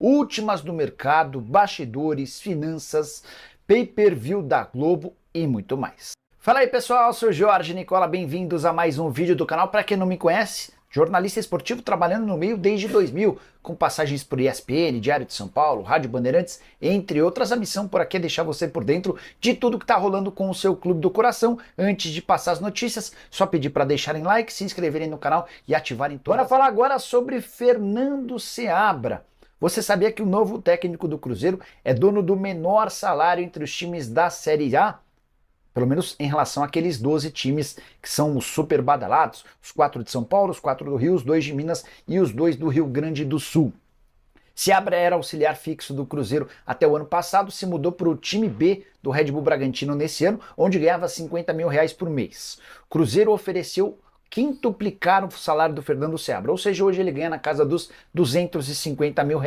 últimas do mercado, bastidores, finanças, pay-per-view da Globo e muito mais. Fala aí pessoal, eu sou o Jorge Nicola, bem-vindos a mais um vídeo do canal. Para quem não me conhece, jornalista esportivo trabalhando no meio desde 2000, com passagens por ESPN, Diário de São Paulo, Rádio Bandeirantes, entre outras. A missão por aqui é deixar você por dentro de tudo que está rolando com o seu clube do coração. Antes de passar as notícias, só pedir para deixarem like, se inscreverem no canal e ativarem todas. Bora falar agora sobre Fernando Seabra. Você sabia que o novo técnico do Cruzeiro é dono do menor salário entre os times da Série A? Pelo menos em relação àqueles 12 times que são os super badalados, os 4 de São Paulo, os 4 do Rio, os 2 de Minas e os 2 do Rio Grande do Sul. Seabra era auxiliar fixo do Cruzeiro até o ano passado, se mudou para o time B do Red Bull Bragantino nesse ano, onde ganhava R$50 mil por mês. O Cruzeiro ofereceu quintuplicar o salário do Fernando Seabra, ou seja, hoje ele ganha na casa dos R$250 mil,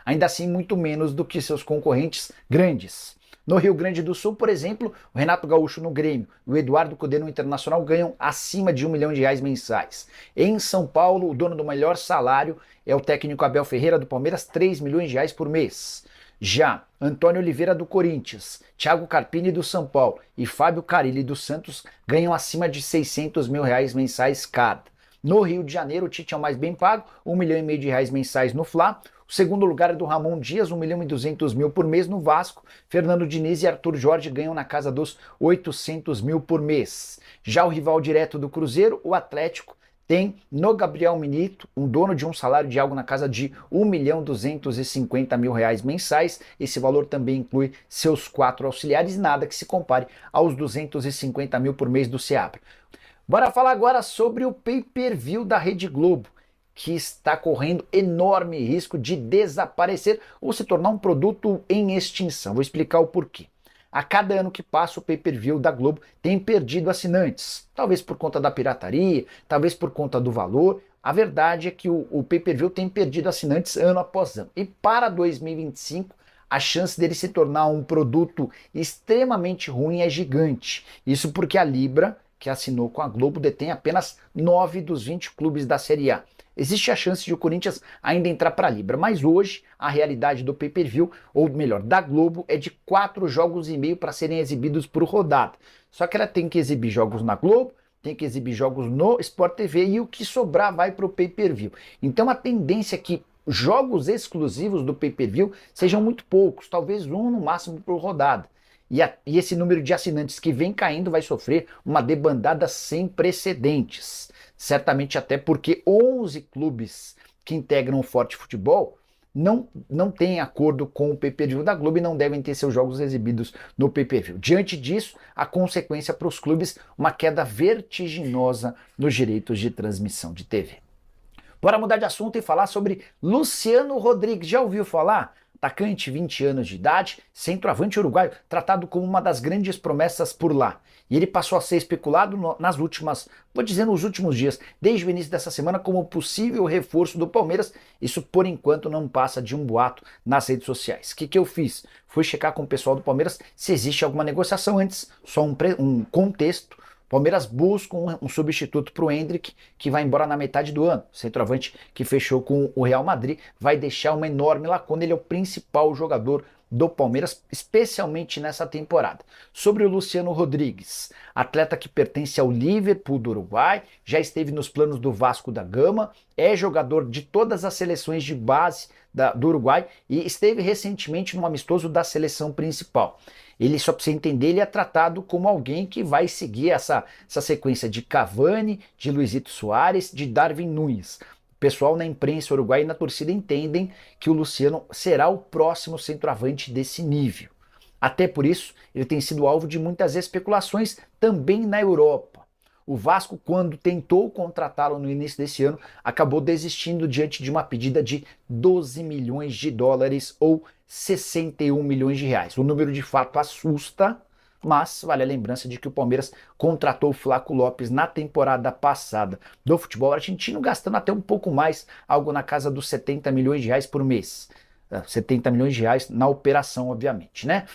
ainda assim muito menos do que seus concorrentes grandes. No Rio Grande do Sul, por exemplo, o Renato Gaúcho no Grêmio e o Eduardo Cudê no Internacional ganham acima de R$1 milhão mensais. Em São Paulo, o dono do melhor salário é o técnico Abel Ferreira do Palmeiras, R$3 milhões por mês. Já Antônio Oliveira do Corinthians, Thiago Carpini do São Paulo e Fábio Carille do Santos ganham acima de R$600 mil mensais cada. No Rio de Janeiro, o Tite é o mais bem pago, R$1,5 milhão mensais no Fla. O segundo lugar é do Ramon Dias, R$1,2 milhão por mês no Vasco. Fernando Diniz e Arthur Jorge ganham na casa dos R$800 mil por mês. Já o rival direto do Cruzeiro, o Atlético, tem no Gabriel Milito, um dono de um salário de algo na casa de R$1,250 mil mensais. Esse valor também inclui seus 4 auxiliares, nada que se compare aos R$250 mil por mês do Seabra. Bora falar agora sobre o pay-per-view da Rede Globo, que está correndo enorme risco de desaparecer ou se tornar um produto em extinção. Vou explicar o porquê. A cada ano que passa, o pay-per-view da Globo tem perdido assinantes, talvez por conta da pirataria, talvez por conta do valor. A verdade é que o pay-per-view tem perdido assinantes ano após ano. E para 2025, a chance dele se tornar um produto extremamente ruim é gigante. Isso porque a Libra, que assinou com a Globo, detém apenas 9 dos 20 clubes da Série A. Existe a chance de o Corinthians ainda entrar para a Libra, mas hoje a realidade do pay-per-view, ou melhor, da Globo, é de 4 jogos e meio para serem exibidos por rodada. Só que ela tem que exibir jogos na Globo, tem que exibir jogos no Sport TV e o que sobrar vai para o pay-per-view. Então a tendência é que jogos exclusivos do pay-per-view sejam muito poucos, talvez um no máximo por rodada. E esse número de assinantes que vem caindo vai sofrer uma debandada sem precedentes. Certamente até porque 11 clubes que integram o Forte Futebol não têm acordo com o pay-per-view da Globo e não devem ter seus jogos exibidos no pay-per-view. Diante disso, a consequência para os clubes, uma queda vertiginosa nos direitos de transmissão de TV. Bora mudar de assunto e falar sobre Luciano Rodrigues. Já ouviu falar? Atacante, 20 anos de idade, centroavante uruguaio, tratado como uma das grandes promessas por lá. E ele passou a ser especulado nas últimas, vou dizer nos últimos dias, desde o início dessa semana, como possível reforço do Palmeiras. Isso, por enquanto, não passa de um boato nas redes sociais. O que eu fiz? Fui checar com o pessoal do Palmeiras se existe alguma negociação antes, só um contexto. Palmeiras busca um substituto para o Endrick, que vai embora na metade do ano. O centroavante que fechou com o Real Madrid vai deixar uma enorme lacuna. Ele é o principal jogador do Palmeiras, especialmente nessa temporada. Sobre o Luciano Rodrigues, atleta que pertence ao Liverpool do Uruguai, já esteve nos planos do Vasco da Gama, é jogador de todas as seleções de base do Uruguai e esteve recentemente no amistoso da seleção principal. Ele, só para você entender, ele é tratado como alguém que vai seguir essa sequência de Cavani, de Luizito Soares, de Darwin Núñez. O pessoal na imprensa uruguaia e na torcida entendem que o Luciano será o próximo centroavante desse nível. Até por isso, ele tem sido alvo de muitas especulações também na Europa. O Vasco, quando tentou contratá-lo no início desse ano, acabou desistindo diante de uma pedida de US$ 12 milhões ou R$61 milhões. O número de fato assusta, mas vale a lembrança de que o Palmeiras contratou o Flaco Lopes na temporada passada do futebol argentino, gastando até um pouco mais, algo na casa dos R$70 milhões por mês. R$70 milhões na operação, obviamente, né?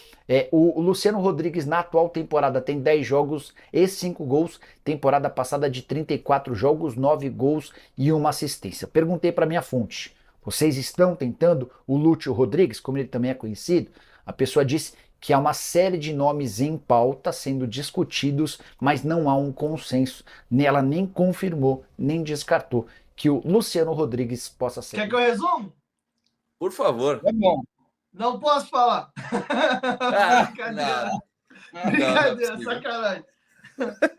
O Luciano Rodrigues na atual temporada tem 10 jogos e 5 gols, temporada passada de 34 jogos, 9 gols e 1 assistência. Perguntei para minha fonte, Vocês estão tentando o Lúcio Rodrigues, como ele também é conhecido? A pessoa disse que há uma série de nomes em pauta sendo discutidos, mas não há um consenso. Ela nem confirmou, nem descartou que o Luciano Rodrigues possa ser. Quer que eu resumo? Por favor. É bom. Não posso falar. Brincadeira. Brincadeira, não, sacanagem.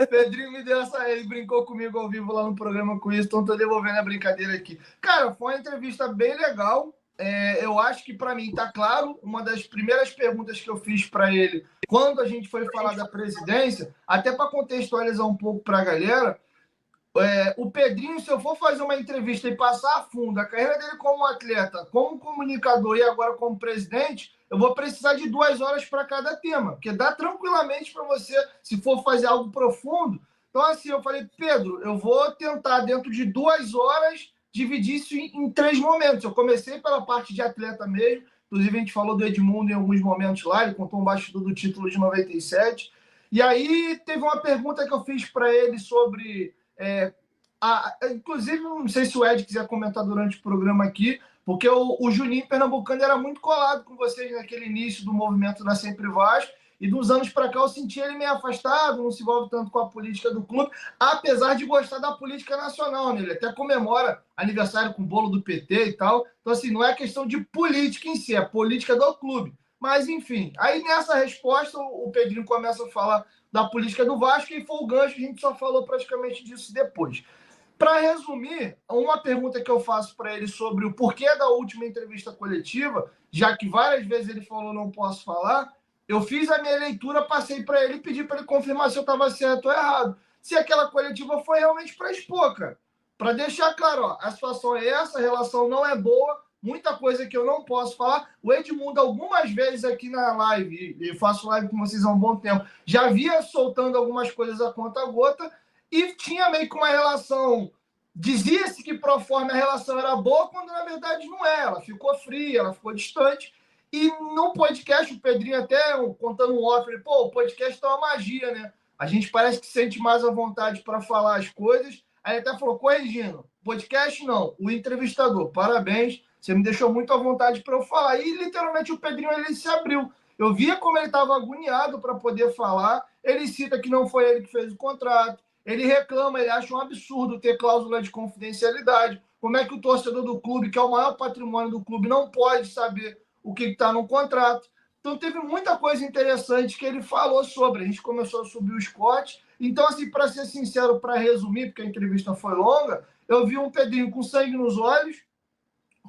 Pedrinho me deu essa. Ele brincou comigo ao vivo lá no programa com isso, então tô devolvendo a brincadeira aqui. Cara, foi uma entrevista bem legal. Eu acho que para mim tá claro. Uma das primeiras perguntas que eu fiz para ele quando a gente foi falar da presidência, até para contextualizar um pouco para a galera, o Pedrinho, se eu for fazer uma entrevista e passar a fundo a carreira dele como atleta, como comunicador e agora como presidente, eu vou precisar de 2 horas para cada tema, porque dá tranquilamente para você, se for fazer algo profundo. Então, assim, eu falei, Pedro, eu vou tentar, dentro de 2 horas, dividir isso em 3 momentos. Eu comecei pela parte de atleta mesmo, inclusive a gente falou do Edmundo em alguns momentos lá, ele contou um bastidor do título de 97. E aí teve uma pergunta que eu fiz para ele sobre... inclusive, não sei se o Ed quiser comentar durante o programa aqui, porque o Juninho Pernambucano era muito colado com vocês naquele início do movimento da Sempre Vasco, e dos anos para cá eu senti ele meio afastado, não se envolve tanto com a política do clube, apesar de gostar da política nacional, né? Ele até comemora aniversário com o bolo do PT e tal. Então, assim, não é questão de política em si, é política do clube. Mas, enfim, aí nessa resposta o Pedrinho começa a falar da política do Vasco e foi o gancho, a gente só falou praticamente disso depois. Para resumir, uma pergunta que eu faço para ele sobre o porquê da última entrevista coletiva, já que várias vezes ele falou não posso falar, eu fiz a minha leitura, passei para ele e pedi para ele confirmar se eu estava certo ou errado. Se aquela coletiva foi realmente para expor, cara. Para deixar claro, ó, a situação é essa, a relação não é boa, muita coisa que eu não posso falar. O Edmundo, algumas vezes aqui na live, e faço live com vocês há um bom tempo, já via soltando algumas coisas a conta-gota, e tinha meio que uma relação, dizia-se que pro forma a relação era boa, quando na verdade não é, ela ficou fria, ela ficou distante, e no podcast, o Pedrinho até contando um off, ele, o podcast é uma magia, né? A gente parece que sente mais à vontade para falar as coisas, aí até falou, corrigindo, podcast não, o entrevistador, parabéns, você me deixou muito à vontade para eu falar, e literalmente o Pedrinho, ele se abriu, eu via como ele estava agoniado para poder falar, ele cita que não foi ele que fez o contrato, ele reclama, ele acha um absurdo ter cláusula de confidencialidade. Como é que o torcedor do clube, que é o maior patrimônio do clube, não pode saber o que está no contrato? Então, teve muita coisa interessante que ele falou sobre. A gente começou a subir os cortes. Então, assim, para ser sincero, para resumir, porque a entrevista foi longa, eu vi um Pedrinho com sangue nos olhos,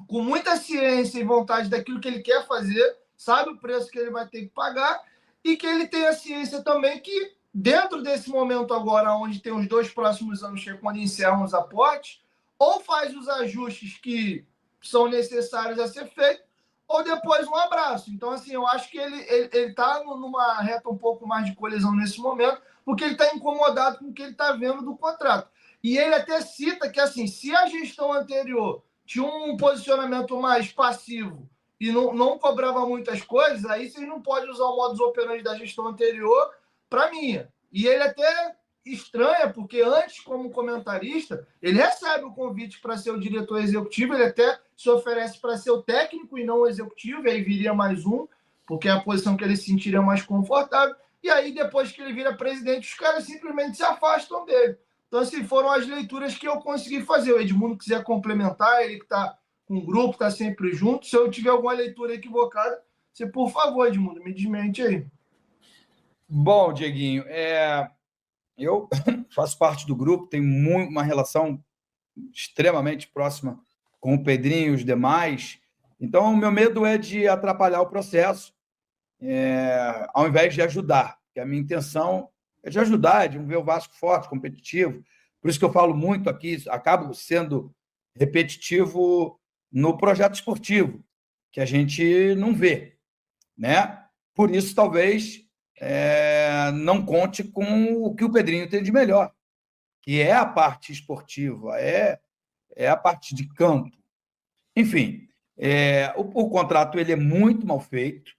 com muita ciência e vontade daquilo que ele quer fazer, sabe o preço que ele vai ter que pagar, e que ele tem a ciência também que, dentro desse momento agora, onde tem os 2 próximos anos, que é quando encerram os aportes, ou faz os ajustes que são necessários a ser feito, ou depois um abraço. Então, assim, eu acho que ele está numa reta um pouco mais de colisão nesse momento, porque ele está incomodado com o que ele está vendo do contrato. E ele até cita que, assim, se a gestão anterior tinha um posicionamento mais passivo e não cobrava muitas coisas, aí vocês não podem usar o modus operandi da gestão anterior para minha. E ele até estranha, porque antes, como comentarista, ele recebe o convite para ser o diretor executivo, ele até se oferece para ser o técnico e não o executivo, e aí viria mais um, porque é a posição que ele se sentiria mais confortável, e aí depois que ele vira presidente, os caras simplesmente se afastam dele. Então, assim, foram as leituras que eu consegui fazer. O Edmundo quiser complementar, ele que está com o grupo, está sempre junto. Se eu tiver alguma leitura equivocada, você, por favor, Edmundo, me desmente aí. Bom, Dieguinho, eu faço parte do grupo, tenho uma relação extremamente próxima com o Pedrinho e os demais. Então, o meu medo é de atrapalhar o processo, ao invés de ajudar. Porque a minha intenção é de ajudar, de ver o Vasco forte, competitivo. Por isso que eu falo muito aqui, acabo sendo repetitivo no projeto esportivo, que a gente não vê, né? Por isso, talvez, não conte com o que o Pedrinho tem de melhor, que é a parte esportiva, é a parte de campo. Enfim, o contrato ele é muito mal feito,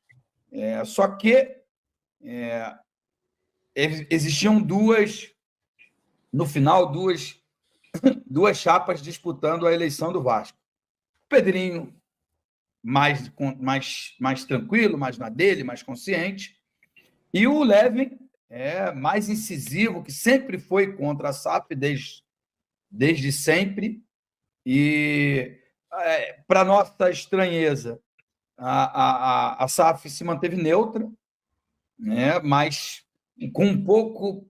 só que existiam no final, duas chapas disputando a eleição do Vasco. Pedrinho mais tranquilo, mais na dele, mais consciente. E o Levin mais incisivo, que sempre foi contra a SAF desde sempre. E, para nossa estranheza, a SAF se manteve neutra, né? Mas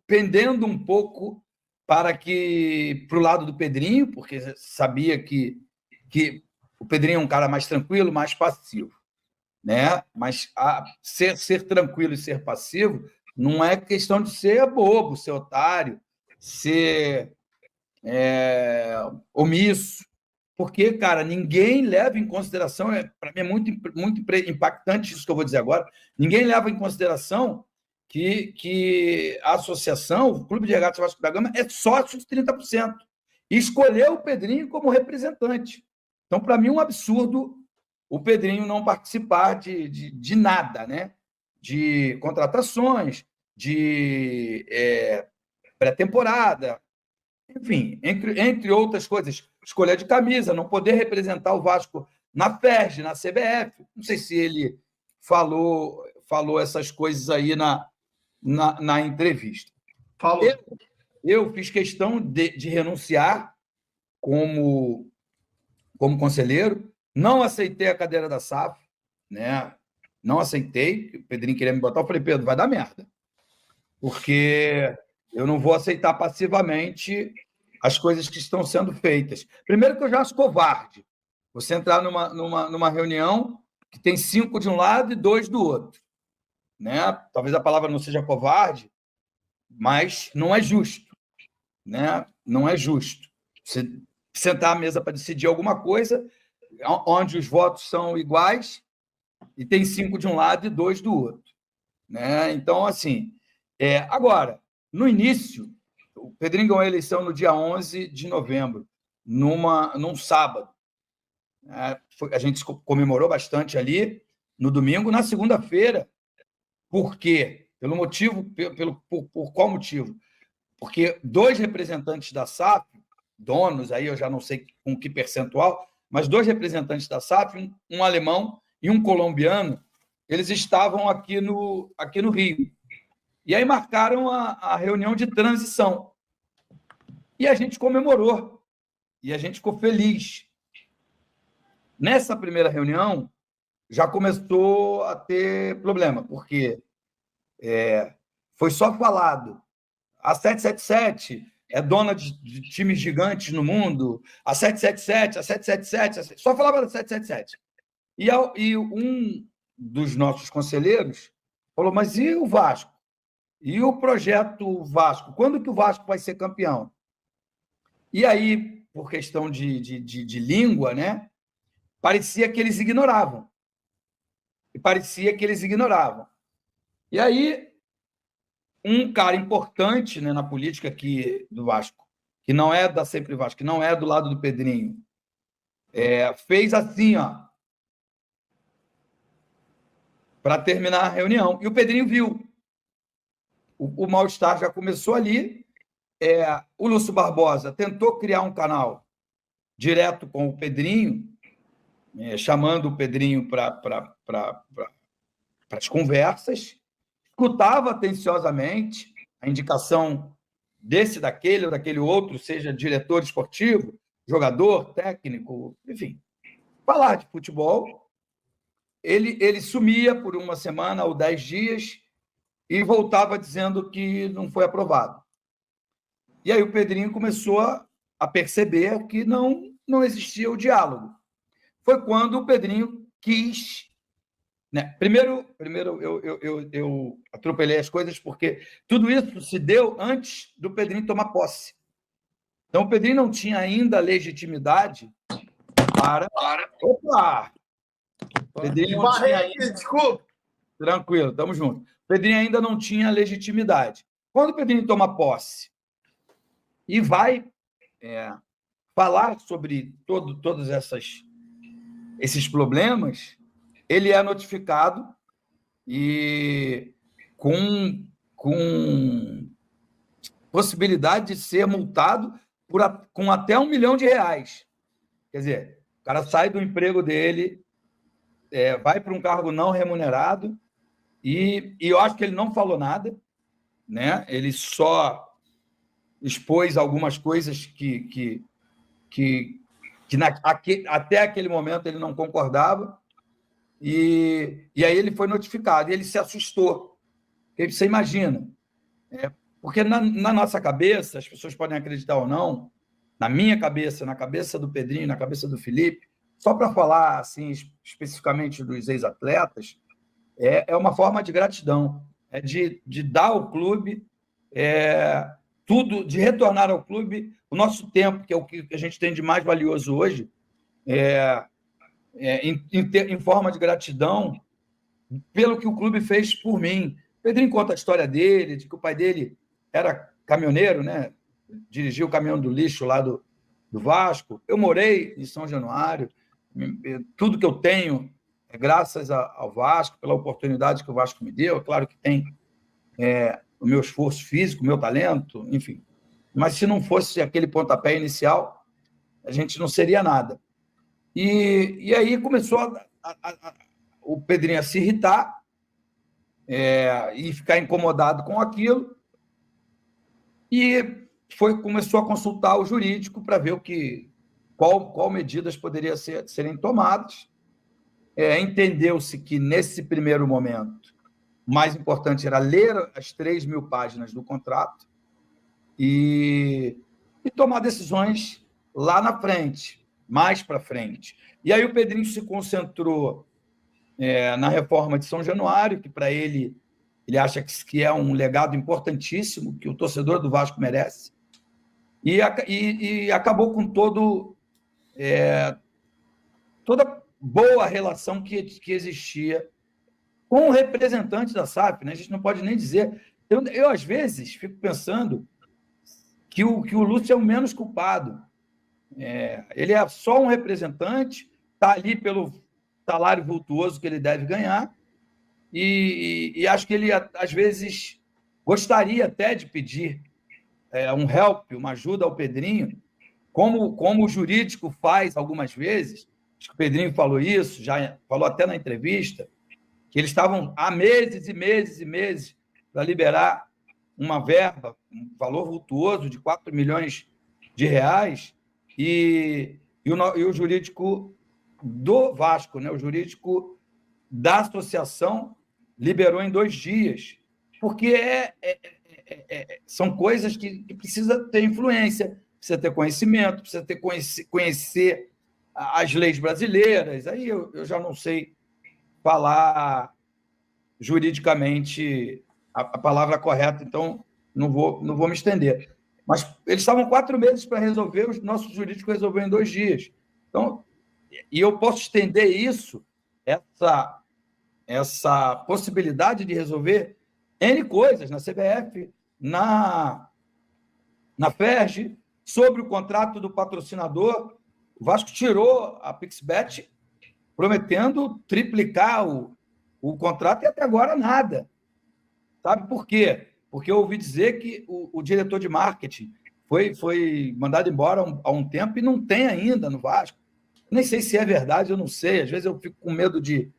pendendo um pouco para o lado do Pedrinho, porque sabia que o Pedrinho é um cara mais tranquilo, mais passivo, né? Mas ser tranquilo e ser passivo não é questão de ser bobo, ser otário, ser omisso, porque, cara, ninguém leva em consideração, para mim é muito impactante isso que eu vou dizer agora, ninguém leva em consideração que a associação, o Clube de Regatas Vasco da Gama, é sócio de 30%. E escolheu o Pedrinho como representante. Então, para mim, é um absurdo o Pedrinho não participar de nada, né? De contratações, de pré-temporada, enfim, entre outras coisas, escolha de camisa, não poder representar o Vasco na FERJ, na CBF. Não sei se ele falou essas coisas aí na entrevista. Falou. Eu fiz questão de renunciar como conselheiro, não aceitei a cadeira da SAF, né? Não aceitei, o Pedrinho queria me botar, eu falei, Pedro, vai dar merda, porque eu não vou aceitar passivamente as coisas que estão sendo feitas. Primeiro que eu já acho covarde você entrar numa reunião que tem 5 de um lado e 2 do outro, né? Talvez a palavra não seja covarde, mas não é justo, né? Não é justo. Você sentar à mesa para decidir alguma coisa onde os votos são iguais e tem 5 de um lado e 2 do outro, né? Então, assim, agora, no início, o Pedrinho ganhou a eleição no dia 11 de novembro, num sábado. A gente comemorou bastante ali no domingo. Na segunda-feira, por quê? Por qual motivo? Porque 2 representantes da SAF, donos, aí eu já não sei com que percentual, mas 2 representantes da SAF, um alemão e um colombiano, eles estavam aqui no Rio. E aí marcaram a reunião de transição. E a gente comemorou. E a gente ficou feliz. Nessa primeira reunião, já começou a ter problema, porque foi só falado. A 777 é dona de times gigantes no mundo. A 777, só falava da 777. E um dos nossos conselheiros falou, mas e o Vasco? E o projeto Vasco? Quando que o Vasco vai ser campeão? E aí, por questão de língua, né? Parecia que eles ignoravam. E aí, um cara importante, né, na política aqui do Vasco, que não é da Sempre Vasco, que não é do lado do Pedrinho, fez assim, ó, para terminar a reunião. E o Pedrinho viu. O mal-estar já começou ali. O Lúcio Barbosa tentou criar um canal direto com o Pedrinho, chamando o Pedrinho para as conversas, escutava atenciosamente a indicação daquele ou daquele outro, seja diretor esportivo, jogador, técnico, enfim, falar de futebol. Ele sumia por uma semana ou 10 dias e voltava dizendo que não foi aprovado. E aí o Pedrinho começou a perceber que não existia o diálogo. Foi quando o Pedrinho quis... Né? Primeiro eu atropelei as coisas, porque tudo isso se deu antes do Pedrinho tomar posse. Então, o Pedrinho não tinha ainda legitimidade para... Opa! Pedrinho não tinha ainda... Desculpa. Tranquilo, estamos juntos. O Pedrinho ainda não tinha legitimidade. Quando o Pedrinho toma posse e vai falar sobre todos esses problemas, ele é notificado e com possibilidade de ser multado com até R$1 milhão. Quer dizer, cara sai do emprego dele, vai para um cargo não remunerado, e eu acho que ele não falou nada, né? Ele só expôs algumas coisas que até aquele momento ele não concordava, e aí ele foi notificado, e ele se assustou. Porque você imagina, porque na nossa cabeça, as pessoas podem acreditar ou não, na minha cabeça, na cabeça do Pedrinho, na cabeça do Felipe, só para falar assim, especificamente dos ex-atletas, é uma forma de gratidão, de dar ao clube tudo, de retornar ao clube o nosso tempo, que é o que a gente tem de mais valioso hoje, em forma de gratidão pelo que o clube fez por mim. Pedrinho conta a história dele, de que o pai dele era caminhoneiro, né? Dirigia o caminhão do lixo lá do Vasco. Eu morei em São Januário, tudo que eu tenho é graças ao Vasco, pela oportunidade que o Vasco me deu. É claro que tem o meu esforço físico, o meu talento, enfim. Mas se não fosse aquele pontapé inicial, a gente não seria nada. E aí começou o Pedrinho a se irritar e ficar incomodado com aquilo, e começou a consultar o jurídico para ver qual medidas poderiam serem tomadas. Entendeu-se que, nesse primeiro momento, o mais importante era ler as 3.000 páginas do contrato e tomar decisões lá na frente, mais para frente. E aí o Pedrinho se concentrou na reforma de São Januário, que para ele acha que é um legado importantíssimo, que o torcedor do Vasco merece, e acabou com toda boa relação que existia com o representante da SAF, né? A gente não pode nem dizer... Eu às vezes, fico pensando que o Lúcio é o menos culpado. Ele é só um representante, está ali pelo salário vultuoso que ele deve ganhar, e acho que ele, às vezes, gostaria até de pedir um help, uma ajuda ao Pedrinho, como o jurídico faz algumas vezes. Acho que o Pedrinho falou isso, já falou até na entrevista, que eles estavam há meses e meses e meses para liberar uma verba, um valor vultuoso de 4 milhões de reais, e o jurídico do Vasco, né, o jurídico da associação, liberou em 2 dias, porque são coisas que precisa ter influência, precisa ter conhecimento, precisa conhecer as leis brasileiras. Aí eu já não sei falar juridicamente a palavra correta, então não vou me estender. Mas eles estavam 4 meses para resolver, o nosso jurídico resolveu em 2 dias. Então, e eu posso estender isso, essa possibilidade de resolver N coisas na CBF, na FERJ, sobre o contrato do patrocinador. O Vasco tirou a Pixbet, prometendo triplicar o contrato, e até agora nada. Sabe por quê? Porque eu ouvi dizer que o diretor de marketing foi mandado embora há um tempo e não tem ainda no Vasco. Nem sei se é verdade, eu não sei. Às vezes eu fico com medo de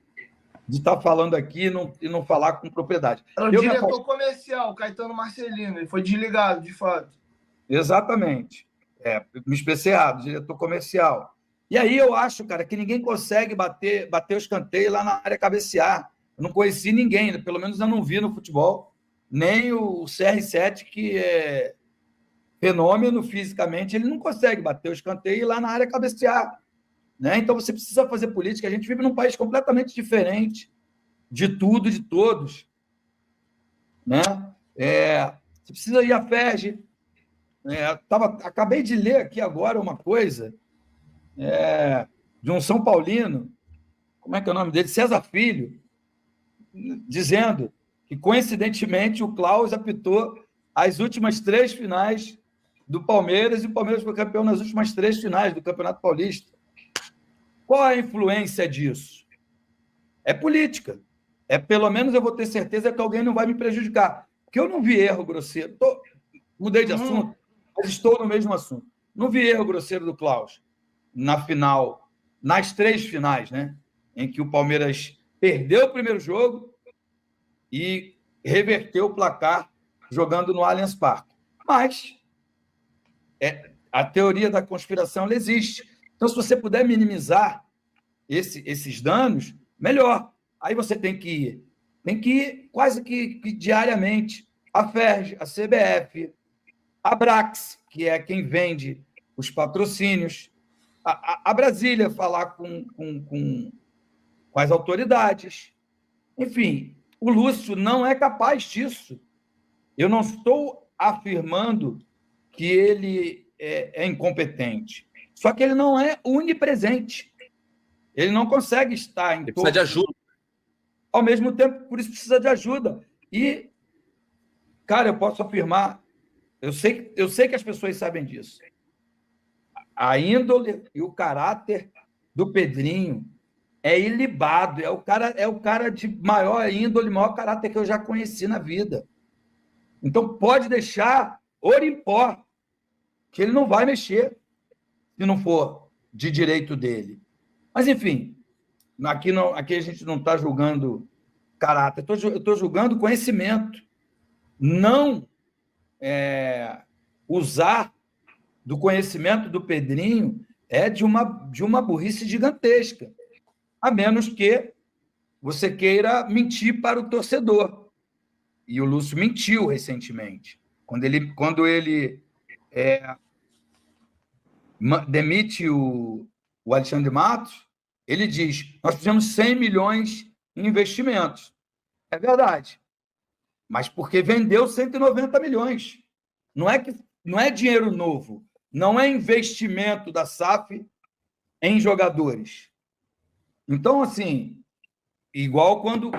estar falando aqui e não falar com propriedade. Era o diretor comercial, Caetano Marcelino, ele foi desligado, de fato. Exatamente. Me especiado, diretor comercial. E aí eu acho, cara, que ninguém consegue bater o escanteio lá na área cabecear. Eu não conheci ninguém, pelo menos eu não vi no futebol, nem o CR7, que é fenômeno fisicamente, ele não consegue bater o escanteio e ir lá na área cabecear. Né? Então você precisa fazer política. A gente vive num país completamente diferente de tudo, de todos. Né? Você precisa ir à FERJ. Acabei de ler aqui agora uma coisa de um São Paulino, como é que é o nome dele? César Filho, dizendo que, coincidentemente, o Klaus apitou as últimas 3 finais do Palmeiras, e o Palmeiras foi campeão nas últimas 3 finais do Campeonato Paulista. Qual é a influência disso? É política. Pelo menos eu vou ter certeza que alguém não vai me prejudicar. Porque eu não vi erro grosseiro. Mudei de assunto, mas estou no mesmo assunto. Não vi erro grosseiro do Klaus na final nas 3 finais, né? Em que o Palmeiras perdeu o primeiro jogo e reverteu o placar jogando no Allianz Parque. Mas a teoria da conspiração ela existe. Então, se você puder minimizar esses danos, melhor. Aí você tem que ir quase que diariamente a FERJ, a CBF, a Brax, que é quem vende os patrocínios, a Brasília falar com as autoridades. Enfim, o Lúcio não é capaz disso. Eu não estou afirmando que ele é incompetente. Só que ele não é onipresente. Ele não consegue estar em Ele precisa de ajuda. Ao mesmo tempo, por isso precisa de ajuda. E, cara, eu posso afirmar, eu sei que as pessoas sabem disso. A índole e o caráter do Pedrinho é ilibado, é o cara de maior índole, maior caráter que eu já conheci na vida. Então, pode deixar ouro em pó, que ele não vai mexer, se não for de direito dele. Mas, enfim, aqui a gente não está julgando caráter, eu estou julgando conhecimento. Não usar do conhecimento do Pedrinho é de uma burrice gigantesca, a menos que você queira mentir para o torcedor. E o Lúcio mentiu recentemente. Quando ele demite o Alexandre Matos, ele diz: nós fizemos 100 milhões em investimentos. É verdade. Mas porque vendeu 190 milhões. Não é dinheiro novo. Não é investimento da SAF em jogadores. Então, assim, igual quando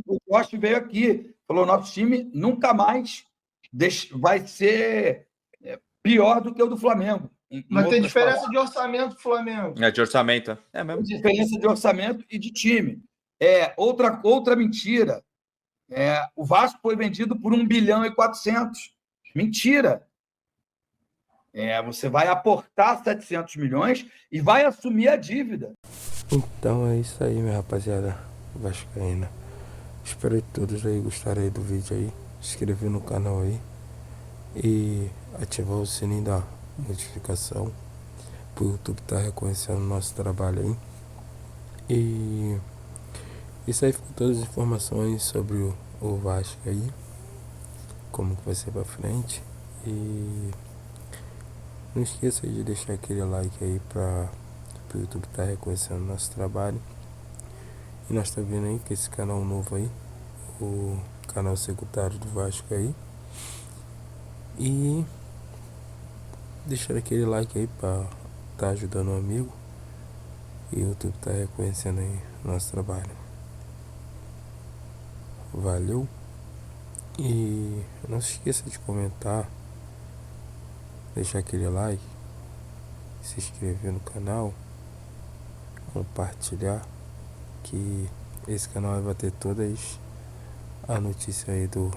o Costa veio aqui, falou: nosso time nunca mais vai ser pior do que o do Flamengo. Mas tem diferença de orçamento do Flamengo. De orçamento. É mesmo. Diferença de orçamento e de time. Outra mentira. O Vasco foi vendido por 1 bilhão e 400. Mentira. Você vai aportar 700 milhões e vai assumir a dívida. Então é isso aí, minha rapaziada vascaína. Espero que todos aí gostarem aí do vídeo aí. Se inscrever no canal aí. E ativar o sininho da notificação. Pro YouTube tá reconhecendo o nosso trabalho aí. E isso aí ficou todas as informações sobre o Vasco aí. Como que vai ser pra frente. E não esqueça de deixar aquele like aí para o YouTube tá reconhecendo o nosso trabalho. E nós tá vendo aí que esse canal novo aí, o canal secundário do Vasco aí. E deixar aquele like aí para tá ajudando o amigo. E o YouTube tá reconhecendo aí o nosso trabalho. Valeu. E não se esqueça de comentar, deixar aquele like, se inscrever no canal, compartilhar, que esse canal vai ter todas as notícias aí do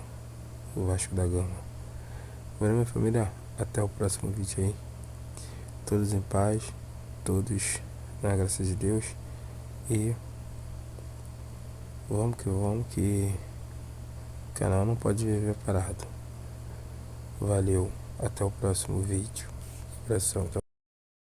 Vasco da Gama. Agora, minha família, até o próximo vídeo aí. Todos em paz, todos na graça de Deus. E vamos que o canal não pode viver parado. Valeu, até o próximo vídeo. Abração.